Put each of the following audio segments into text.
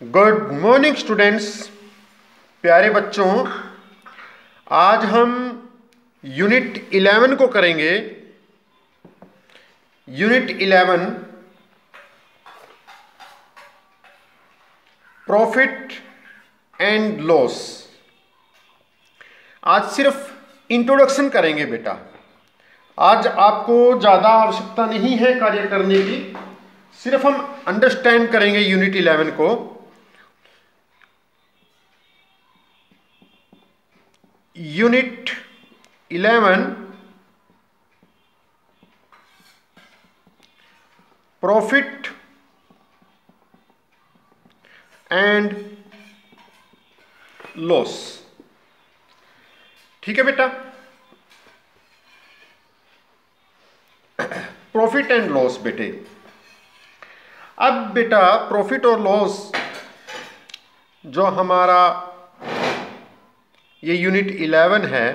Good morning students, प्यारे बच्चों। आज हम यूनिट 11 को करेंगे। Unit 11 profit and loss. आज सिर्फ इंट्रोडक्शन करेंगे बेटा। आज आपको ज़्यादा आवश्यकता नहीं है कार्य करने की, सिर्फ हम अंडरस्टैंड करेंगे यूनिट 11 को। Unit 11 profit and loss. ठीक है बेटा, प्रॉफिट एंड लॉस बेटे। अब बेटा प्रॉफिट और लॉस जो हमारा ये यूनिट 11 है,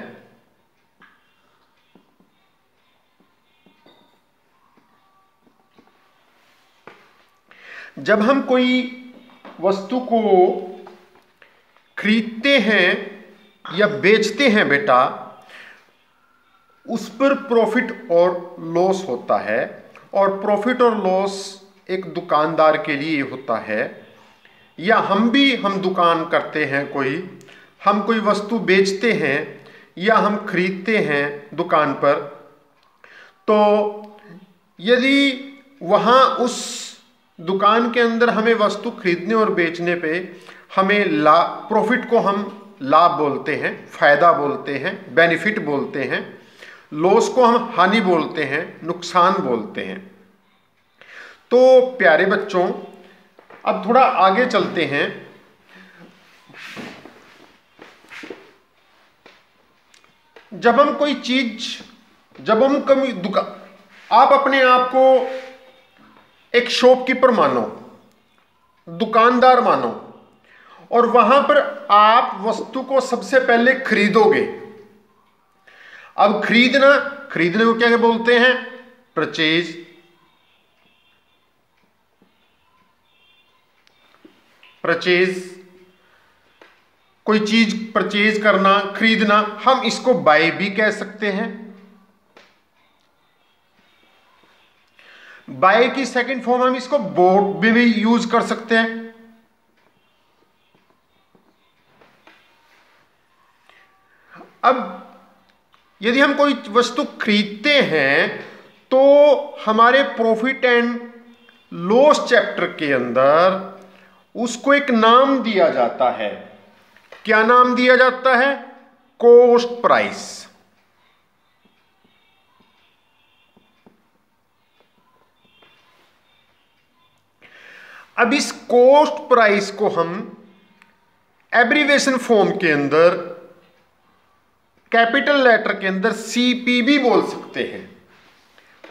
जब हम कोई वस्तु को खरीदते हैं या बेचते हैं बेटा, उस पर प्रॉफिट और लॉस होता है। और प्रॉफिट और लॉस एक दुकानदार के लिए होता है, या हम दुकान करते हैं, हम कोई वस्तु बेचते हैं या हम खरीदते हैं दुकान पर, तो यदि वहाँ उस दुकान के अंदर हमें वस्तु खरीदने और बेचने पे हमें प्रॉफिट को हम लाभ बोलते हैं, फायदा बोलते हैं, बेनिफिट बोलते हैं। लॉस को हम हानि बोलते हैं, नुकसान बोलते हैं। तो प्यारे बच्चों, अब थोड़ा आगे चलते हैं। जब हम कभी दुकान, आप अपने आप को एक शॉपकीपर मानो, दुकानदार मानो, और वहां पर आप वस्तु को सबसे पहले खरीदोगे। अब खरीदने को क्या बोलते हैं? परचेज। कोई चीज परचेज करना, खरीदना, हम इसको बाय भी कह सकते हैं। बाय की सेकंड फॉर्म हम इसको बॉट भी यूज कर सकते हैं। अब यदि हम कोई वस्तु खरीदते हैं तो हमारे प्रॉफिट एंड लॉस चैप्टर के अंदर उसको एक नाम दिया जाता है। क्या नाम दिया जाता है? Cost price. अब इस कॉस्ट प्राइस को हम एब्रीविएशन फॉर्म के अंदर, कैपिटल लेटर के अंदर सीपी भी बोल सकते हैं।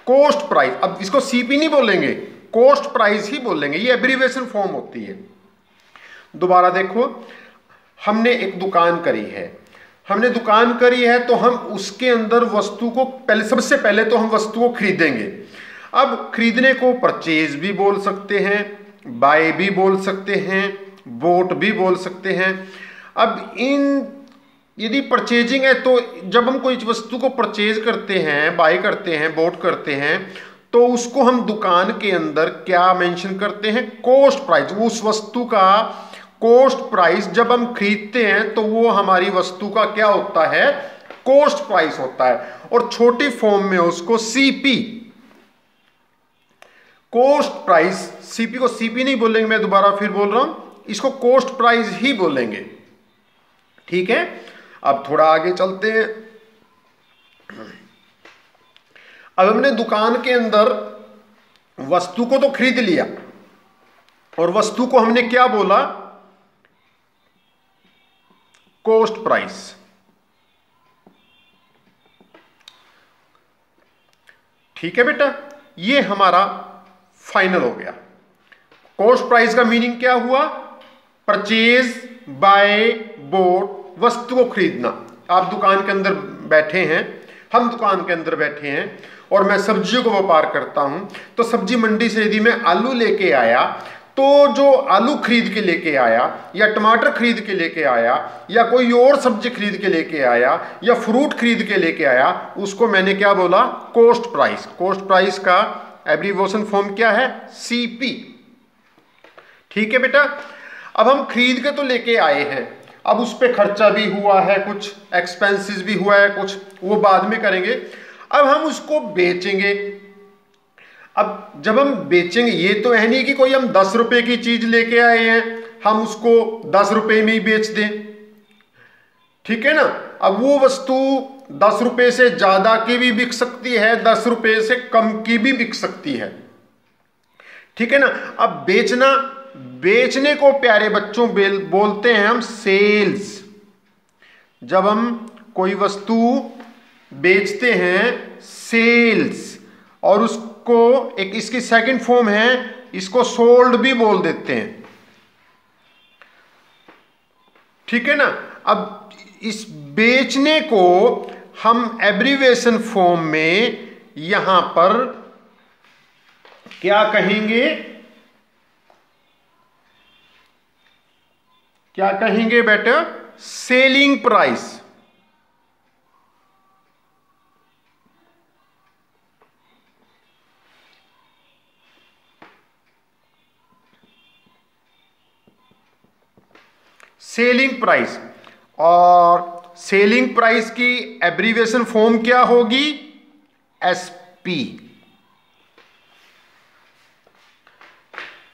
Cost price. अब इसको सीपी नहीं बोलेंगे, कॉस्ट प्राइस ही बोलेंगे। ये एब्रीविएशन फॉर्म होती है। दोबारा देखो, हमने एक दुकान करी है, तो हम उसके अंदर वस्तु को सबसे पहले तो हम वस्तु को खरीदेंगे। अब खरीदने को परचेज भी बोल सकते हैं, बाय भी बोल सकते हैं, बोट भी बोल सकते हैं। अब यदि परचेजिंग है, तो जब हम कोई वस्तु को परचेज करते हैं, बाय करते हैं, बोट करते हैं, तो उसको हम दुकान के अंदर क्या मेंशन करते हैं? Cost price. उस वस्तु का कॉस्ट प्राइस जब हम खरीदते हैं तो वो हमारी वस्तु का क्या होता है? कॉस्ट प्राइस होता है। और छोटी फॉर्म में उसको सीपी, कॉस्ट प्राइस। सीपी को सीपी नहीं बोलेंगे, मैं दोबारा फिर बोल रहा हूं, इसको कॉस्ट प्राइस ही बोलेंगे। ठीक है, अब थोड़ा आगे चलते हैं। अब हमने दुकान के अंदर वस्तु को तो खरीद लिया, और वस्तु को हमने क्या बोला? Cost price. ठीक है बेटा, ये हमारा फाइनल हो गया। कॉस्ट प्राइस का मीनिंग क्या हुआ? परचेज, बाय, बोट, वस्तु को खरीदना। आप दुकान के अंदर बैठे हैं, हम दुकान के अंदर बैठे हैं, और मैं सब्जियों को व्यापार करता हूं, तो सब्जी मंडी से यदि मैं आलू लेके आया तो जो आलू खरीद के लेके आया या टमाटर खरीद के लेके आया या कोई और सब्जी खरीद के लेके आया या फ्रूट खरीद के लेके आया, उसको मैंने क्या बोला? Cost price. कॉस्ट प्राइस का एब्रीविएशन फॉर्म क्या है? सीपी। ठीक है बेटा। अब हम खरीद के तो लेके आए हैं, अब उस पर खर्चा भी हुआ है, कुछ एक्सपेंसेस भी हुआ है, कुछ वो बाद में करेंगे। अब हम उसको बेचेंगे। अब जब हम बेचेंगे, ये तो है नहीं कि कोई हम 10 रुपए की चीज लेके आए हैं हम उसको 10 रुपए में ही बेच दें। ठीक है ना। अब वो वस्तु 10 रुपए से ज्यादा की भी बिक सकती है, 10 रुपए से कम की भी बिक सकती है। ठीक है ना। अब बेचना, बेचने को प्यारे बच्चों बोलते हैं हम सेल्स। जब हम कोई वस्तु बेचते हैं, सेल्स। और उसको एक इसकी सेकंड फॉर्म है, इसको सोल्ड भी बोल देते हैं। ठीक है ना। अब इस बेचने को हम एब्रीविएशन फॉर्म में यहां पर क्या कहेंगे? क्या कहेंगे बेटा? Selling price. Selling price. और सेलिंग प्राइस की एब्रीविएशन फॉर्म क्या होगी? एसपी।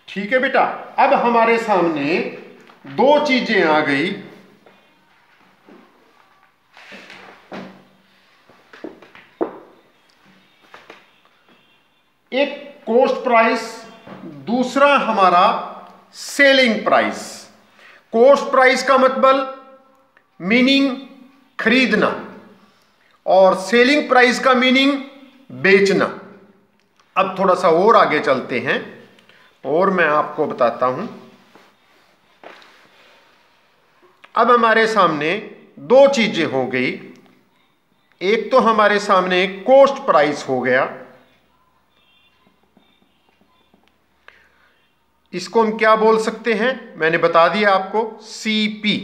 ठीक है बेटा। अब हमारे सामने दो चीजें आ गई। एक कॉस्ट प्राइस, दूसरा हमारा सेलिंग प्राइस। कॉस्ट प्राइस का मतलब मीनिंग खरीदना, और सेलिंग प्राइस का मीनिंग बेचना। अब थोड़ा सा और आगे चलते हैं और मैं आपको बताता हूं। अब हमारे सामने दो चीजें हो गई। एक तो हमारे सामने कॉस्ट प्राइस हो गया, इसको हम क्या बोल सकते हैं? मैंने बता दिया आपको, सीपी।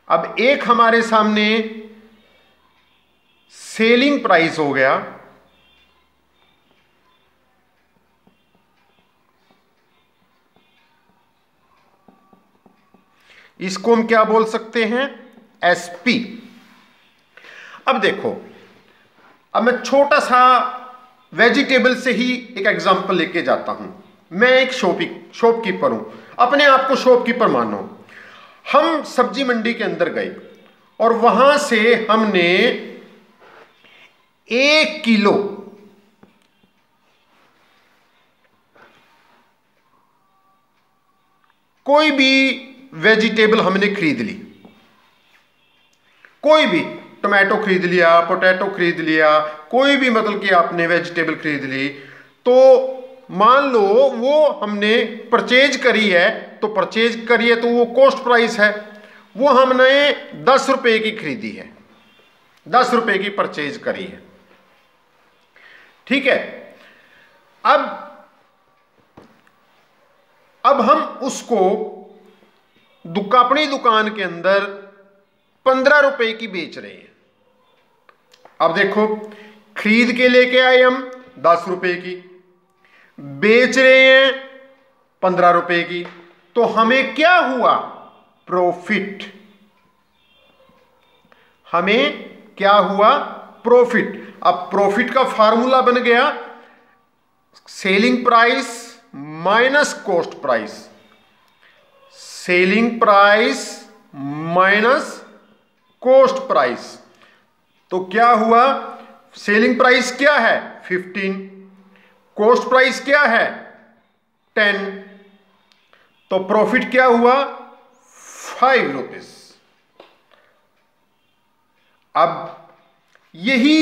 अब एक हमारे सामने सेलिंग प्राइस हो गया, इसको हम क्या बोल सकते हैं? एसपी। अब देखो, अब मैं छोटा सा वेजिटेबल से ही एक एग्जांपल लेके जाता हूं। मैं एक शॉपकीपर हूं, अपने आप को शॉपकीपर मानो। हम सब्जी मंडी के अंदर गए और वहां से हमने 1 किलो कोई भी वेजिटेबल हमने खरीद ली। कोई भी, टोमेटो खरीद लिया, पोटैटो खरीद लिया, कोई भी मतलब कि आपने वेजिटेबल खरीद ली। तो मान लो वो हमने परचेज करी है, तो परचेज करी है तो वो कॉस्ट प्राइस है। वो हमने 10 रुपए की खरीदी है, 10 रुपए की परचेज करी है। ठीक है। अब हम उसको अपनी दुकान के अंदर 15 रुपए की बेच रहे हैं। अब देखो, खरीद के लेके आए हम 10 रुपए की, बेच रहे हैं 15 रुपए की, तो हमें क्या हुआ? प्रॉफिट। हमें क्या हुआ? प्रॉफिट। अब प्रॉफिट का फार्मूला बन गया selling price minus cost price. Selling price minus cost price. तो क्या हुआ? सेलिंग प्राइस क्या है? 15। कॉस्ट प्राइस क्या है? 10। तो प्रॉफिट क्या हुआ? 5 रुपीज। अब यही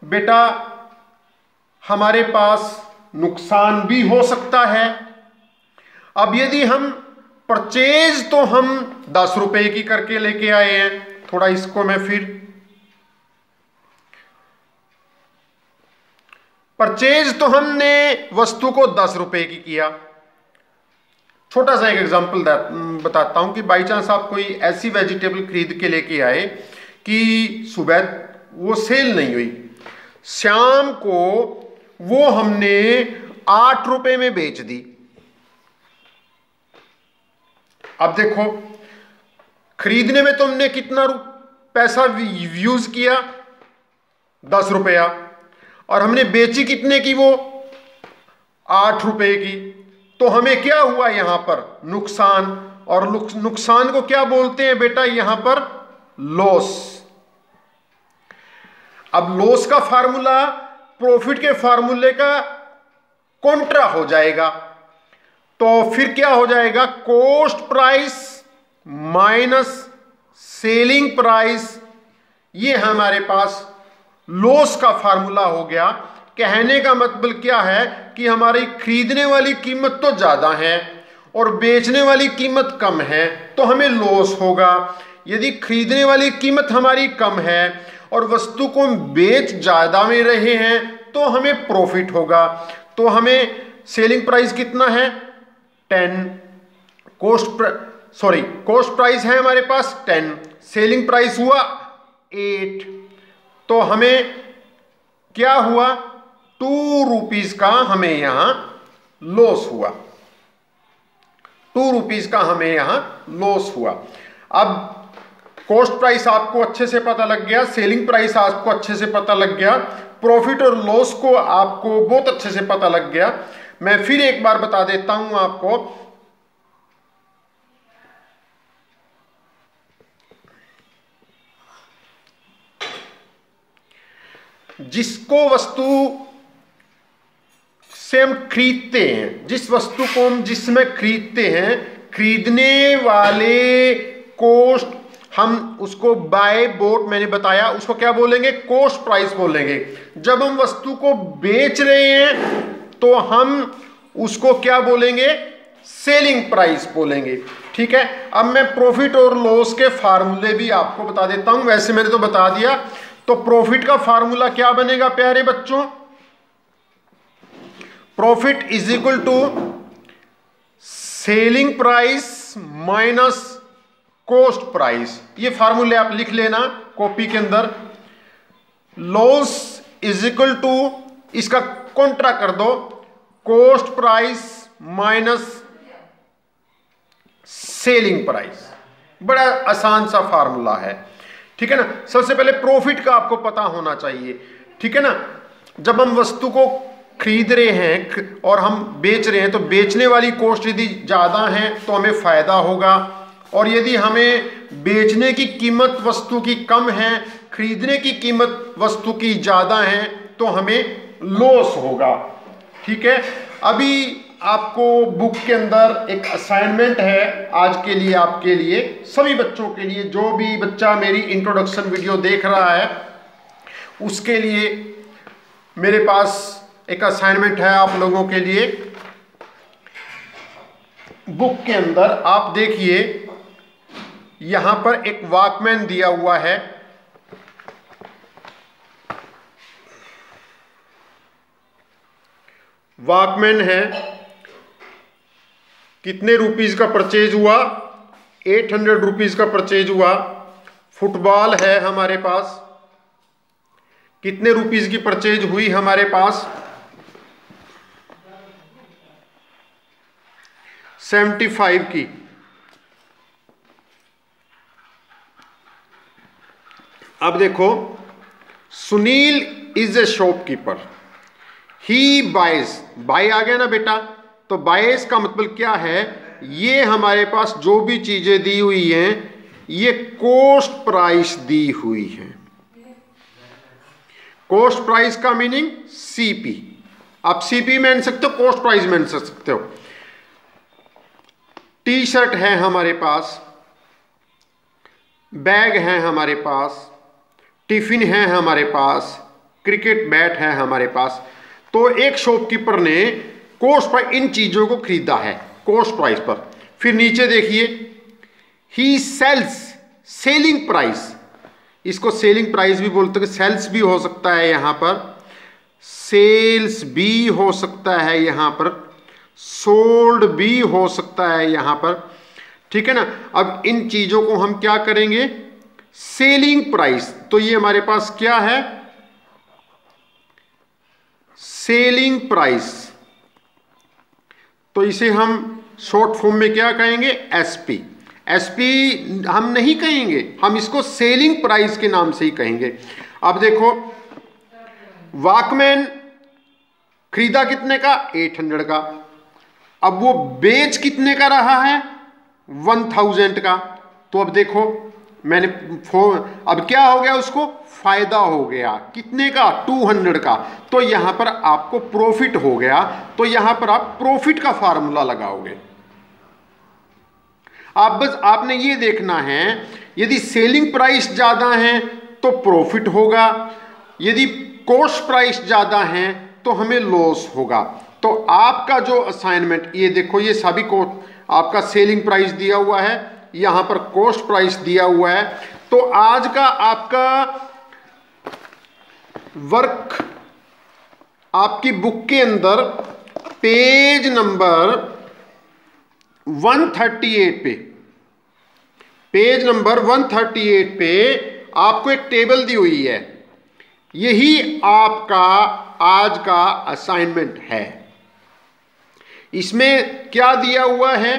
बेटा हमारे पास नुकसान भी हो सकता है। अब यदि हम परचेज तो हम 10 रुपए की करके लेके आए हैं, थोड़ा इसको मैं फिर परचेज तो हमने वस्तु को 10 रुपए की किया। छोटा सा एक एग्जांपल बताता हूं कि बाई चांस आप कोई ऐसी वेजिटेबल खरीद के लेके आए कि सुबह वो सेल नहीं हुई, शाम को वो हमने 8 रुपए में बेच दी। अब देखो, खरीदने में तुमने कितना पैसा यूज किया, 10 रुपया, और हमने बेची कितने की, वो 8 रुपए की। तो हमें क्या हुआ यहां पर, नुकसान। और नुकसान को क्या बोलते हैं बेटा यहां पर, लॉस। अब लॉस का फार्मूला प्रॉफिट के फार्मूले का कॉन्ट्रा हो जाएगा। तो फिर क्या हो जाएगा, cost price minus selling price, ये हमारे पास लॉस का फार्मूला हो गया। कहने का मतलब क्या है कि हमारी खरीदने वाली कीमत तो ज्यादा है और बेचने वाली कीमत कम है, तो हमें लॉस होगा। यदि खरीदने वाली कीमत हमारी कम है और वस्तु को हम बेच ज्यादा में रहे हैं तो हमें प्रॉफिट होगा। तो हमें सेलिंग प्राइस कितना है, 10, कॉस्ट प्राइस है हमारे पास 10, सेलिंग प्राइस हुआ 8, तो हमें क्या हुआ, 2 रुपीज का हमें यहां लॉस हुआ, 2 रुपीज का हमें यहां लॉस हुआ। अब कॉस्ट प्राइस आपको अच्छे से पता लग गया, सेलिंग प्राइस आपको अच्छे से पता लग गया, प्रॉफिट और लॉस को आपको बहुत अच्छे से पता लग गया। मैं फिर एक बार बता देता हूं आपको, जिसको वस्तु से हम खरीदते हैं, जिस वस्तु को हम जिसमें खरीदते हैं, खरीदने वाले कॉस्ट, हम उसको बाय बोट मैंने बताया, उसको क्या बोलेंगे, कॉस्ट प्राइस बोलेंगे। जब हम वस्तु को बेच रहे हैं तो हम उसको क्या बोलेंगे, सेलिंग प्राइस बोलेंगे। ठीक है, अब मैं प्रॉफिट और लॉस के फार्मूले भी आपको बता देता हूं, वैसे मैंने तो बता दिया। तो प्रॉफिट का फार्मूला क्या बनेगा प्यारे बच्चों, profit is equal to selling price minus cost price. ये फार्मूले आप लिख लेना कॉपी के अंदर। लॉस इज इक्वल टू, इसका कॉन्ट्रा कर दो, cost price minus selling price. बड़ा आसान सा फार्मूला है, ठीक है ना। सबसे पहले प्रॉफिट का आपको पता होना चाहिए, ठीक है ना। जब हम वस्तु को खरीद रहे हैं और हम बेच रहे हैं तो बेचने वाली कॉस्ट यदि ज्यादा है तो हमें फायदा होगा, और यदि हमें बेचने की कीमत वस्तु की कम है, खरीदने की कीमत वस्तु की ज्यादा है, तो हमें लॉस होगा। ठीक है, अभी आपको बुक के अंदर एक असाइनमेंट है आज के लिए, आपके लिए, सभी बच्चों के लिए, जो भी बच्चा मेरी इंट्रोडक्शन वीडियो देख रहा है उसके लिए मेरे पास एक असाइनमेंट है आप लोगों के लिए। बुक के अंदर आप देखिए, यहां पर एक वॉकमैन दिया हुआ है, वॉकमैन है, कितने रुपीस का परचेज हुआ, 800 रुपीस का परचेज हुआ। फुटबॉल है हमारे पास, कितने रुपीस की परचेज हुई हमारे पास, 75 की। अब देखो, Sunil is a shopkeeper, he buys, buy आ गया ना बेटा, तो बाइज का मतलब क्या है, ये हमारे पास जो भी चीजें दी हुई हैं ये कॉस्ट प्राइस दी हुई है। कॉस्ट प्राइस का मीनिंग सीपी, आप सीपी मान सकते हो, कॉस्ट प्राइस मान सकते हो। टी शर्ट है हमारे पास, बैग है हमारे पास, टिफिन है हमारे पास, क्रिकेट बैट है हमारे पास। तो एक शॉपकीपर ने कॉस्ट पर इन चीजों को खरीदा है कॉस्ट प्राइस पर। फिर नीचे देखिए, ही सेल्स, सेलिंग प्राइस, इसको सेलिंग प्राइस भी बोलते हैं, सेल्स भी हो सकता है यहां पर। सेल्स भी हो सकता है यहां पर, सोल्ड भी हो सकता है यहां पर, ठीक है ना। अब इन चीजों को हम क्या करेंगे, सेलिंग प्राइस, तो ये हमारे पास क्या है, सेलिंग प्राइस, तो इसे हम शॉर्ट फॉर्म में क्या कहेंगे, एसपी। एसपी हम नहीं कहेंगे, हम इसको सेलिंग प्राइस के नाम से ही कहेंगे। अब देखो वॉकमैन खरीदा कितने का, 800 का, अब वो बेच कितने का रहा है, 1000 का। तो अब देखो मैंने अब क्या हो गया, उसको फायदा हो गया कितने का, 200 का, तो यहां पर आपको प्रॉफिट हो गया। तो यहां पर आप प्रॉफिट का फार्मूला लगाओगे। आप बस आपने ये देखना है, यदि सेलिंग प्राइस ज्यादा है तो प्रॉफिट होगा, यदि कॉस्ट प्राइस ज्यादा है तो हमें लॉस होगा। तो आपका जो असाइनमेंट, ये देखो ये सभी को आपका सेलिंग प्राइस दिया हुआ है, यहां पर कॉस्ट प्राइस दिया हुआ है। तो आज का आपका वर्क आपकी बुक के अंदर पेज नंबर 138 पे, पेज नंबर 138 पे आपको एक टेबल दी हुई है, यही आपका आज का असाइनमेंट है। इसमें क्या दिया हुआ है,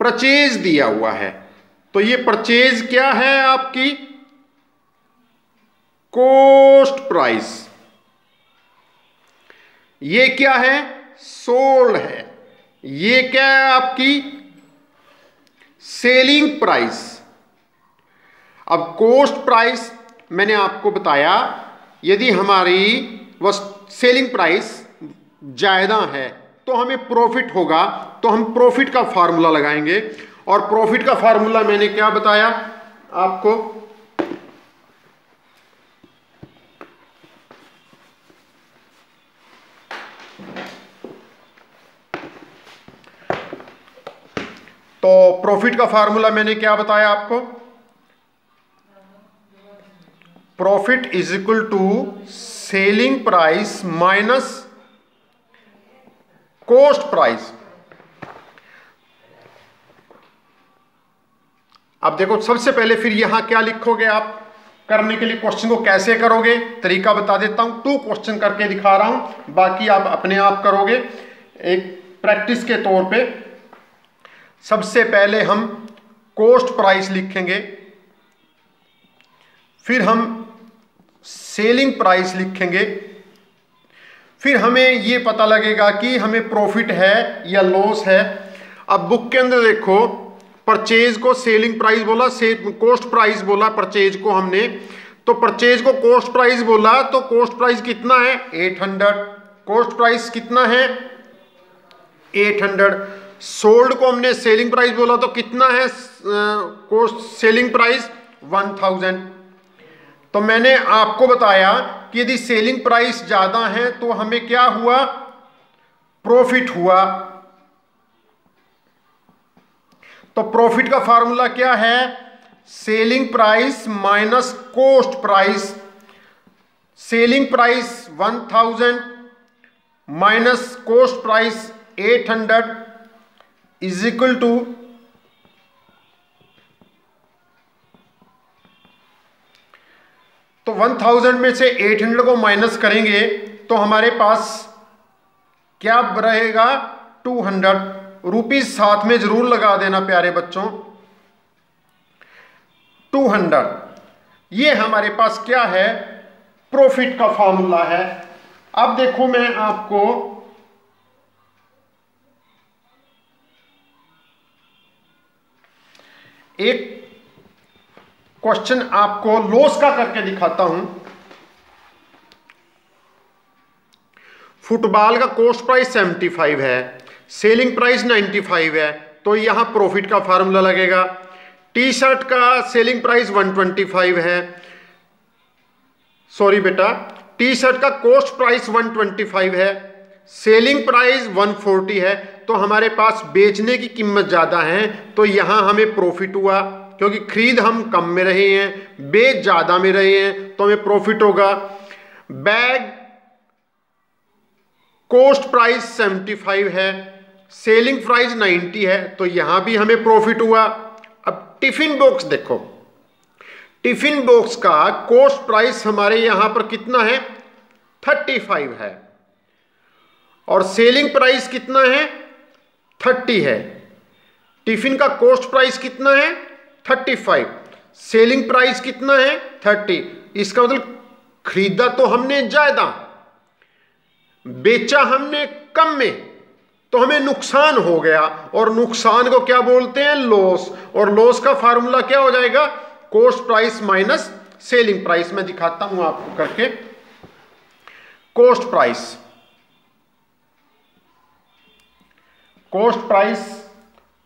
परचेज दिया हुआ है। तो ये परचेज क्या है, आपकी कॉस्ट प्राइस, ये क्या है, सोल्ड है, ये क्या है आपकी सेलिंग प्राइस। अब कॉस्ट प्राइस मैंने आपको बताया, यदि हमारी सेलिंग प्राइस ज्यादा है तो हमें प्रॉफिट होगा, तो हम प्रॉफिट का फार्मूला लगाएंगे। और प्रॉफिट का फार्मूला मैंने क्या बताया आपको, तो प्रॉफिट का फार्मूला मैंने क्या बताया आपको, profit is equal to selling price minus cost price. अब देखो सबसे पहले फिर यहां क्या लिखोगे आप, करने के लिए क्वेश्चन को कैसे करोगे, तरीका बता देता हूं। 2 क्वेश्चन करके दिखा रहा हूं, बाकी आप अपने आप करोगे एक प्रैक्टिस के तौर पे। सबसे पहले हम कॉस्ट प्राइस लिखेंगे, फिर हम सेलिंग प्राइस लिखेंगे, फिर हमें यह पता लगेगा कि हमें प्रॉफिट है या लॉस है। अब बुक के अंदर देखो, परचेज को सेलिंग प्राइस बोला, कॉस्ट प्राइस बोला परचेज को हमने, तो परचेज को कॉस्ट प्राइस बोला, तो कॉस्ट प्राइस कितना है, 800। कॉस्ट प्राइस कितना है, 800। सोल्ड को हमने सेलिंग प्राइस बोला, तो कितना है कॉस्ट सेलिंग प्राइस, 1000। तो मैंने आपको बताया कि यदि सेलिंग प्राइस ज्यादा है तो हमें क्या हुआ, प्रॉफिट हुआ। तो प्रॉफिट का फार्मूला क्या है, selling price minus cost price. Selling price 1000 minus cost price 800 is equal to, तो 1000 में से 800 को माइनस करेंगे तो हमारे पास क्या रहेगा, 200 रुपीज। साथ में जरूर लगा देना प्यारे बच्चों, 200। ये हमारे पास क्या है, प्रॉफिट का फॉर्मूला है। अब देखो मैं आपको एक क्वेश्चन आपको लॉस का करके दिखाता हूं। फुटबॉल का कॉस्ट प्राइस 75 है, सेलिंग प्राइस 95 है, तो यहां प्रॉफिट का फार्मूला लगेगा। टी शर्ट का सेलिंग प्राइस 125 है, सॉरी बेटा, टी शर्ट का कॉस्ट प्राइस 125 है, सेलिंग प्राइस 140 है, तो हमारे पास बेचने की कीमत ज़्यादा है, तो यहाँ हमें प्रॉफिट हुआ, क्योंकि खरीद हम कम में रहे हैं, बेच ज़्यादा में रहे हैं, तो हमें प्रॉफिट होगा। बैग कॉस्ट प्राइस 75 है, सेलिंग प्राइस 90 है, तो यहां भी हमें प्रॉफिट हुआ। अब टिफिन बॉक्स देखो, टिफिन बॉक्स का कॉस्ट प्राइस हमारे यहां पर कितना है, 35 है, और सेलिंग प्राइस कितना है, 30 है। टिफिन का कॉस्ट प्राइस कितना है, 35, सेलिंग प्राइस कितना है, 30। इसका मतलब खरीदा तो हमने ज्यादा, बेचा हमने कम में, तो हमें नुकसान हो गया, और नुकसान को क्या बोलते हैं, लॉस। और लॉस का फार्मूला क्या हो जाएगा, cost price minus selling price. मैं दिखाता हूं आपको करके। Cost price, cost price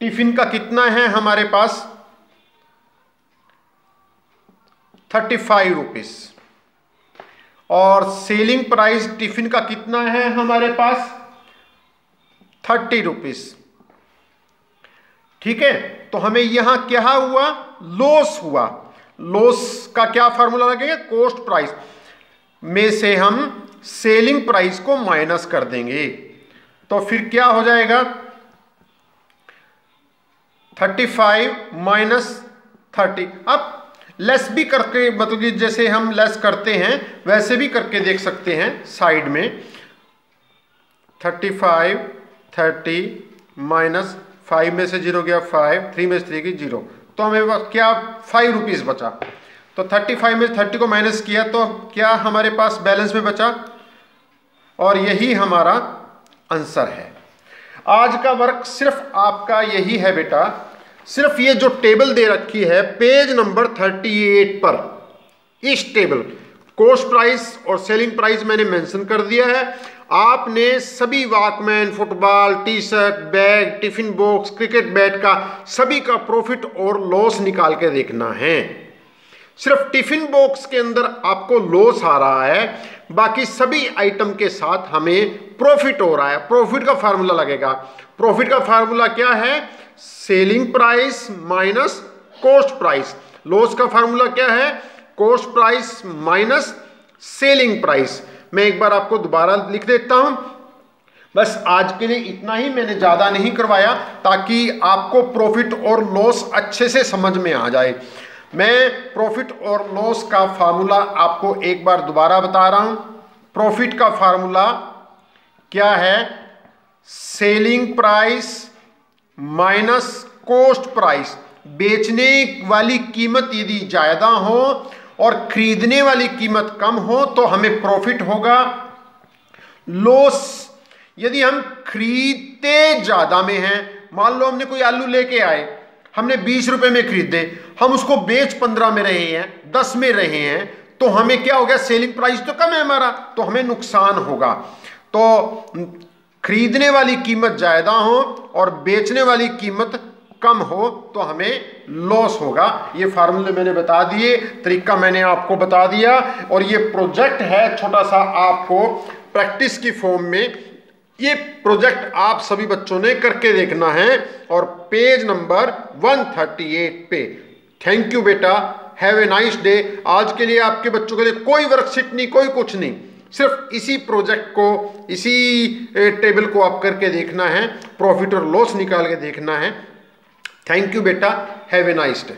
tiffin का कितना है हमारे पास, 35 रुपीज, और सेलिंग प्राइस टिफिन का कितना है हमारे पास, 30 रुपीज। ठीक है, तो हमें यहां क्या हुआ, लॉस हुआ। लॉस का क्या फार्मूला लगेगा, कॉस्ट प्राइस में से हम सेलिंग प्राइस को माइनस कर देंगे, तो फिर क्या हो जाएगा, 35 माइनस 30। अब लेस भी करके, मतलब कि जैसे हम लेस करते हैं वैसे भी करके देख सकते हैं साइड में। 35 30 माइनस 5 में से 0 गया 5, 3 में से 3 गई 0, तो हमें पास क्या 5 रुपीज़ बचा। तो 35 में 30 को माइनस किया तो क्या हमारे पास बैलेंस में बचा, और यही हमारा आंसर है। आज का वर्क सिर्फ आपका यही है बेटा, सिर्फ ये जो टेबल दे रखी है पेज नंबर 38 पर, इस टेबल कॉस्ट प्राइस और सेलिंग प्राइस मैंने मेंशन कर दिया है। आपने सभी Walkman, football, T shirt, bag, tiffin box, cricket bat का सभी का प्रॉफिट और लॉस निकाल के देखना है। सिर्फ टिफिन बॉक्स के अंदर आपको लॉस आ रहा है, बाकी सभी आइटम के साथ हमें प्रॉफिट हो रहा है। प्रॉफिट का फार्मूला लगेगा। प्रॉफिट का फार्मूला क्या है, selling price minus cost price. Loss का फार्मूला क्या है, cost price minus selling price. मैं एक बार आपको दोबारा लिख देता हूं। बस आज के लिए इतना ही, मैंने ज़्यादा नहीं करवाया, ताकि आपको प्रॉफिट और लॉस अच्छे से समझ में आ जाए। मैं प्रॉफिट और लॉस का फार्मूला आपको एक बार दोबारा बता रहा हूं। प्रॉफिट का फार्मूला क्या है, selling price minus cost price. बेचने वाली कीमत यदि ज़्यादा हो और खरीदने वाली कीमत कम हो तो हमें प्रॉफिट होगा। लॉस, यदि हम खरीदते ज़्यादा में हैं, मान लो हमने कोई आलू लेके आए, हमने 20 रुपए में खरीदे, हम उसको बेच 15 में रहे हैं, 10 में रहे हैं, तो हमें क्या हो गया, सेलिंग प्राइस तो कम है हमारा, तो हमें नुकसान होगा। तो खरीदने वाली कीमत ज़्यादा हो और बेचने वाली कीमत कम हो तो हमें लॉस होगा। ये फार्मूले मैंने बता दिए, तरीका मैंने आपको बता दिया, और ये प्रोजेक्ट है छोटा सा आपको प्रैक्टिस की फॉर्म में। ये प्रोजेक्ट आप सभी बच्चों ने करके देखना है, और पेज नंबर 138 पे। थैंक यू बेटा, हैव ए नाइस डे। आज के लिए आपके बच्चों के लिए कोई वर्कशीट नहीं, कोई कुछ नहीं, सिर्फ इसी प्रोजेक्ट को, इसी टेबल को आप करके देखना है, प्रॉफिट और लॉस निकाल के देखना है। थैंक यू बेटा, हैव ए नाइस डे।